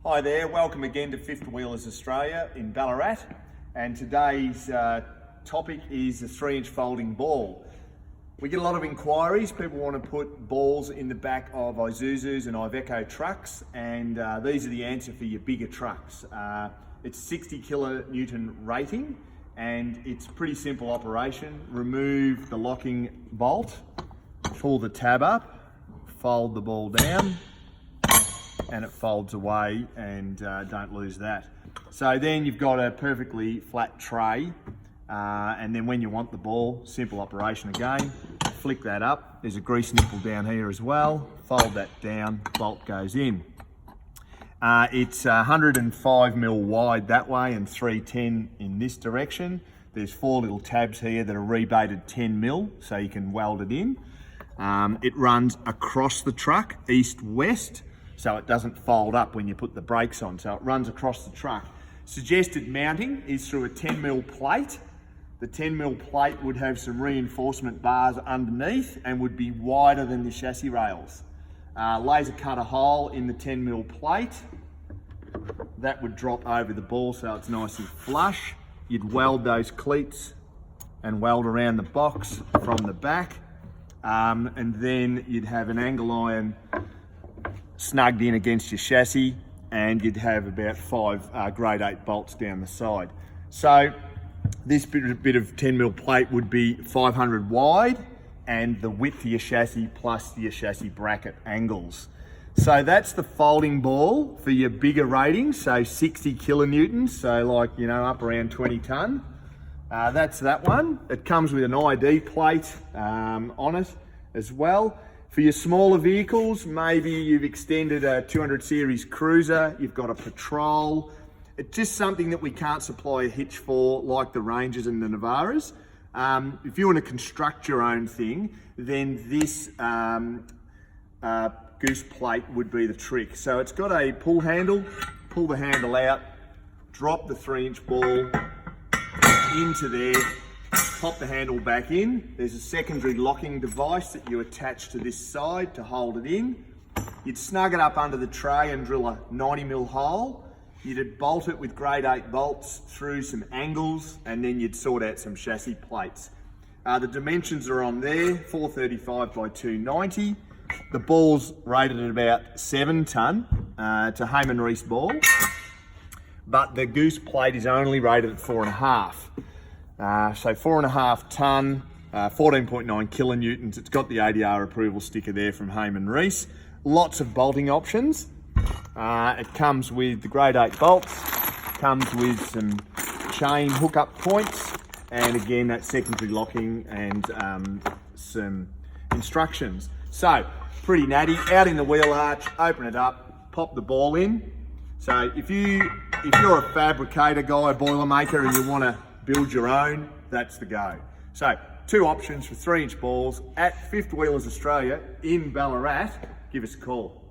Hi there, welcome again to Fifth Wheelers Australia in Ballarat, and today's topic is a 3-inch folding ball. We get a lot of inquiries. People want to put balls in the back of Isuzus and Iveco trucks, and these are the answer for your bigger trucks. It's 60 kilonewton rating, and it's a pretty simple operation. Remove the locking bolt, pull the tab up, fold the ball down, and it folds away, and don't lose that. So then you've got a perfectly flat tray, and then when you want the ball, simple operation again, flick that up. There's a grease nipple down here as well. Fold that down, bolt goes in. It's 105mm wide that way and 310 in this direction. There's 4 little tabs here that are rebated 10mm, so you can weld it in. It runs across the truck, east-west, so it doesn't fold up when you put the brakes on, so it runs across the truck. Suggested mounting is through a 10mm plate. The 10mm plate would have some reinforcement bars underneath and would be wider than the chassis rails. Laser cut a hole in the 10mm plate. That would drop over the ball so it's nice and flush. You'd weld those cleats and weld around the box from the back, and then you'd have an angle iron snugged in against your chassis, and you'd have about 5 grade 8 bolts down the side. So this bit of 10mm plate would be 500 wide, and the width of your chassis plus your chassis bracket angles. So that's the folding ball for your bigger ratings, so 60 kilonewtons, so like, you know, up around 20 tonne. That's that one. It comes with an ID plate on it as well. For your smaller vehicles, maybe you've extended a 200 series cruiser, you've got a patrol. It's just something that we can't supply a hitch for, like the Rangers and the Navaras. If you want to construct your own thing, then this goose plate would be the trick. So it's got a pull handle, pull the handle out, drop the 3-inch ball into there, pop the handle back in. There's a secondary locking device that you attach to this side to hold it in. You'd snug it up under the tray and drill a 90mm hole. You'd bolt it with grade 8 bolts through some angles, and then you'd sort out some chassis plates. The dimensions are on there, 435 by 290. The ball's rated at about 7 tonne. It's a Heyman Reese ball, but the goose plate is only rated at 4.5. So 4.5 tonne, 14.9 kilonewtons. It's got the ADR approval sticker there from Heyman Reese. Lots of bolting options. It comes with the grade 8 bolts, comes with some chain hookup points, and again that secondary locking and some instructions. So pretty natty. Out in the wheel arch, open it up, pop the ball in. So if you're a fabricator guy, boilermaker, and you want to build your own, that's the go. So 2 options for 3-inch balls at Fifth Wheelers Australia in Ballarat. Give us a call.